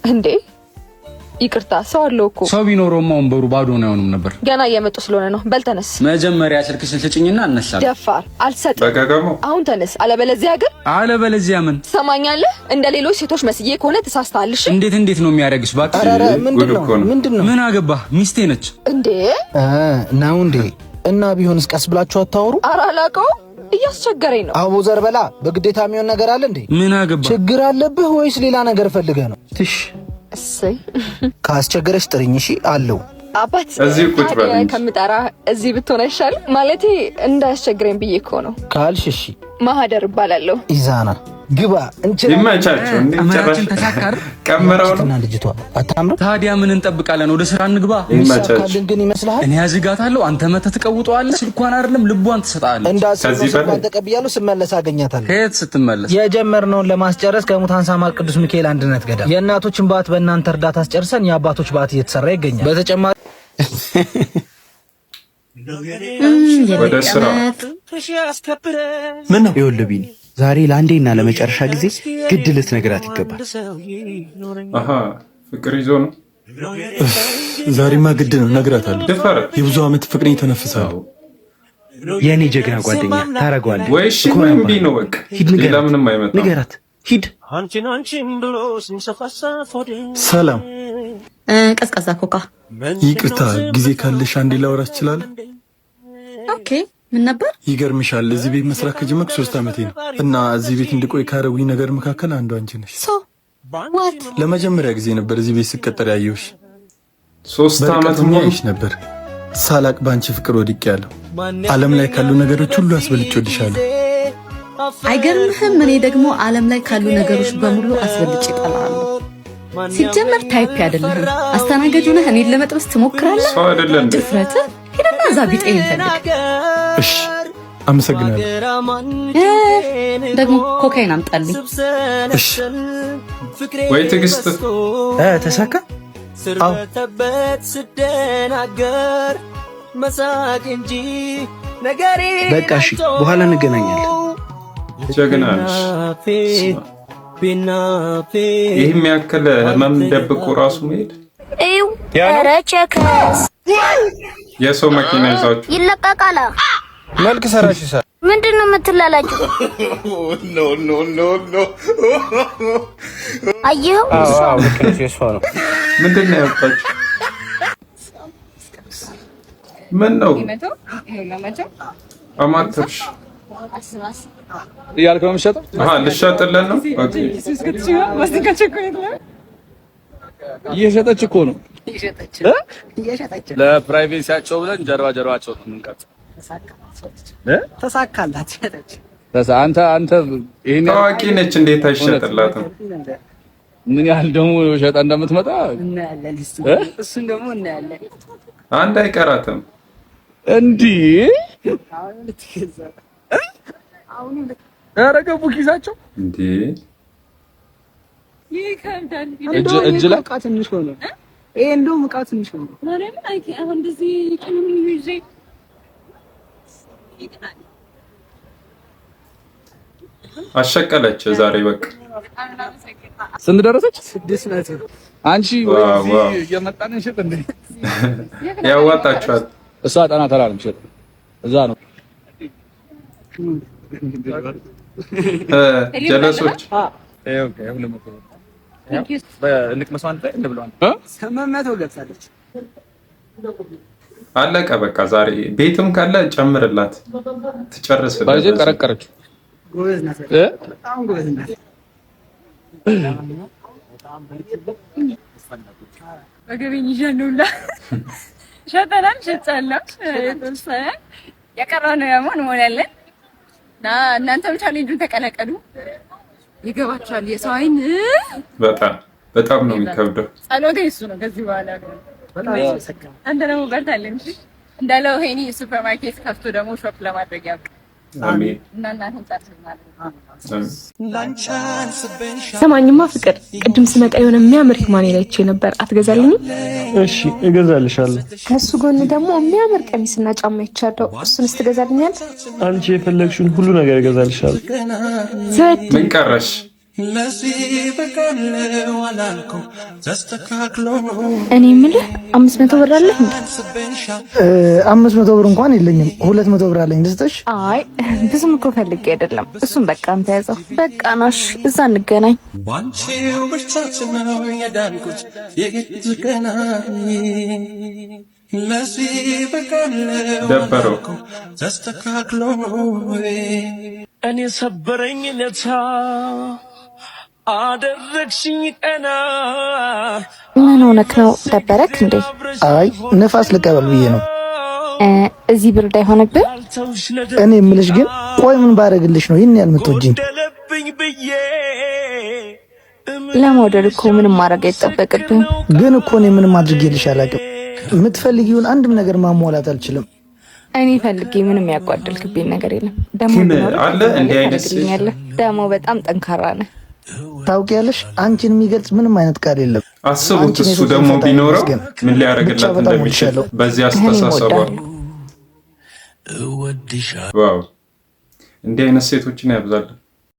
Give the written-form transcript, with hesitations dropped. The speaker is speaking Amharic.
እንዴ ይቅርታ ሰው አለው እኮ ሰው ቢኖርማ ወንበሩ ባዶ ነው አይሆንም ነበር። ገና እየመጡ ስለሆነ ነው። በል ተነስ። መጀመሪያ ስልክሽን ስጭኝና እነሳለሁ። ደፋር አልሰጥም። አሁን ተነስ፣ አለበለዚያ ምን ትሰማኛለህ? እንደ ሌሎች ሴቶች መስዬ ከሆነ ተሳስተሃልሽ። እንዴት ነው የሚያደርግሽ? ባክሽ ምንድነው? ምን አገባህ? ሚስቴ ነች እንዴ ነው እንዴ? እና ቢሆንስ ቀስ ብላችሁ አታወሩ? ኧረ አላውቀውም፣ እያስቸገረኝ ነው። አቦ ዘርበላ በግዴታ የሚሆን ነገር አለ እንዴ? ምን አገባህ? ችግር አለብህ ወይስ ሌላ ነገር ፈልገህ ነው? ትሽ እሰይ ካስቸገረሽ ጥሪኝ። እሺ አለው አባት እዚህ ቁጭ በል ከምጠራ እዚህ ብትሆን አይሻልም? ማለቴ እንዳያስቸግረኝ ብዬ እኮ ነው። ካልሽ እሺ። ማህደር እባላለሁ። ኢዛና ግባ ይመቻቸው። እንዴ ቀመራችን ተሳካር ቀመራው ነው ልጅቷ አታምረው። ታዲያ ምን እንጠብቃለን? ወደ ስራ እንግባ። ይመቻቸው ግን ይመስልሃል? እኔ ያዝጋታለሁ፣ አንተ መተህ ትቀውጠዋለህ። ስልኳን አይደለም ልቧን ትሰጣለህ። እንዳሰብኩት ተቀብያለሁ። ስመለስ አገኛታለሁ። ከየት ስትመለስ? የጀመርነውን ለማስጨረስ ከሙታን ሳማል ቅዱስ ሚካኤል አንድነት ገዳም የእናቶችን ባት በእናንተ እርዳታ አስጨርሰን የአባቶች ባት እየተሰራ ይገኛል። በተጨማሪ ወደ ስራ ምን ነው ይወልብኝ ዛሬ ለአንዴና ለመጨረሻ ጊዜ ግድ ልትነግራት ይገባል። አሃ ፍቅር ይዞ ነው ዛሬማ ግድ ነው እነግራታለሁ። የብዙ ዓመት ፍቅሬን ተነፍሳለሁ። የኔ ጀግና ጓደኛ ታረጋዋለህ ወይ? እሺ ምንም ቢኖር በቃ ሌላ ምንም አይመጣም። ንገራት ሂድ። ሰላም ቀዝቃዛ ኮካ። ይቅርታ ጊዜ ካለሽ አንዴ ላወራሽ እችላለሁ? ኦኬ ምን ነበር? ይገርምሻል እዚህ ቤት መስራት ከጀመርኩ 3 ዓመቴ ነው እና እዚህ ቤት እንድቆይ ካረጉኝ ነገር መካከል አንዱ አንቺ ነሽ። ዋት ለመጀመሪያ ጊዜ ነበር እዚህ ቤት ስቀጠር ያየሁሽ። 3 ዓመት ሙሉ ነበር ሳላቅ ባንቺ ፍቅር ወድቄያለሁ። ዓለም ላይ ካሉ ነገሮች ሁሉ አስበልጬልሻለሁ። አይገርምህም? እኔ ደግሞ ዓለም ላይ ካሉ ነገሮች በሙሉ አስበልጬ እጠላለሁ። ሲጀመር ታይፕ አይደለም አስተናጋጅ ሆነህ እኔን ለመጥበስ ትሞክራለህ? ሰው አይደለም ድፍረት። ሄደና እዛ ቢጤን ፈልግ። እሺ አመሰግናለሁ። ደግሞ ኮካይን አምጣልኝ። እሺ ወይ ትዕግስት ተሳካ? አዎ በቃ እሺ በኋላ እንገናኛለን። ጀግና ነሽ። ይህ የሚያክል ህመም ደብቆ ራሱ መሄድ የሰው መኪና ይዛችሁ ይለቀቃል። መልክ ሰራሽ ይሳል ምንድነው የምትላላችሁ? አየኸው? አዎ ልክ ነው። ምንድነው ያወጣችሁ? ምን ነው አማተርሽ እያልከው ነው የምትሸጠው? አሃ ልሸጥልህ ነው። ኦኬ እየሸጠች እኮ ነው። ለፕራይቬሲያቸው ብለን ጀርባቸው ነው የምንቀርጸው። ተሳካላት ሸጠች። አንተ ይሄን ታዋቂ ነች፣ እንዴት አይሸጥላትም? ምን ያህል ደግሞ ሸጣ እንደምትመጣ እናያለን። እሱን ደግሞ እናያለን። አንድ አይቀራትም እንዴ? ኧረ ገቡ ኪሳቸው እንዴ? ይከብዳል። እጅ ላይ ዕቃ ትንሽ ሆነ። ይሄ እንደውም ዕቃ ትንሽ ሆነ። ማርያምን አይኪ አሁን እንደዚህ ከምን ይዤ አሸቀለች ዛሬ በቃ። ስንት ደረሰች? 600 አንቺ ወይዚ እየመጣን እንሸጥ እንዴ? ያዋጣችኋል። እሷ ጠና ተራለም ሸጥ እዛ ነው ጀለሶች አለቀ በቃ። ዛሬ ቤትም ካለ ጨምርላት ትጨርስልህ። ባይዘ ቀረቀረች። ጎበዝ ናት፣ በጣም ጎበዝ ናት። በገበኝ ይጀኑላ ሸጠናል፣ ሸጣለሁ የተወሰነ የቀረው ነው ያማን ሞላለን እና እናንተም ቻሌንጁን ተቀላቀሉ። ይገባችኋል። የሰው አይን በጣም ነው የሚከብደው። ጸሎቴ እሱ ነው። ከዚህ በኋላ በጣም ያሰጋል። አንተ ደግሞ በርታለን። እሺ እንዳለው ሄኒ ሱፐርማርኬት ከፍቶ ደግሞ ሾፕ ለማድረግ ያውቅ። አሜን። እና እናንተን ጻፍናል። ሰማኝማ ፍቅር፣ ቅድም ስመጣ የሆነ የሚያምር ሂማኔ አይቼ ነበር። አትገዛልኝም? እሺ እገዛልሻለሁ። ከሱ ጎን ደግሞ የሚያምር ቀሚስና ጫማ ይቻለው። እሱንስ ትገዛልኛል? አንቺ የፈለግሽውን ሁሉ ነገር እገዛልሻለሁ። ምን ቀረሽ? እኔ የምልህ 500 ብር አለህ እንዴ? 500 ብር እንኳን የለኝም። 200 ብር አለኝ ልስጥሽ? አይ ብዙም እኮ ፈልጌ አይደለም። እሱም በቃ አንተ ያዘው። በቃ ናሽ፣ እዛ እንገናኝ። ደበረው እኔ ሰበረኝ ለታ አደረግሽኝ ቀና። ምን ሆነክ ነው? ደበረክ እንዴ? አይ ንፋስ ልቀበል ብዬ ነው። እዚህ ብርድ አይሆንብህ? እኔ የምልሽ ግን ቆይ ምን ባረግልሽ ነው ይሄን ያልምትወጂኝ? ለመውደድ እኮ ምንም ማድረግ አይጠበቅብህም። ግን እኮ እኔ ምንም አድርጌልሽ አላውቅም። የምትፈልጊውን አንድም ነገር ማሟላት አልችልም። እኔ ፈልጌ ምንም ያጓደልክብኝ ነገር የለም። ደሞ አለ እንዴ አይነት ደሞ በጣም ጠንካራ ነህ። ታውቂያለሽ፣ አንቺን የሚገልጽ ምንም አይነት ቃል የለም። አስቡት፣ እሱ ደግሞ ቢኖረው ምን ሊያደርግላት እንደሚችል በዚህ አስተሳሰቧ። ዋው እንዲህ አይነት ሴቶችን ያብዛል።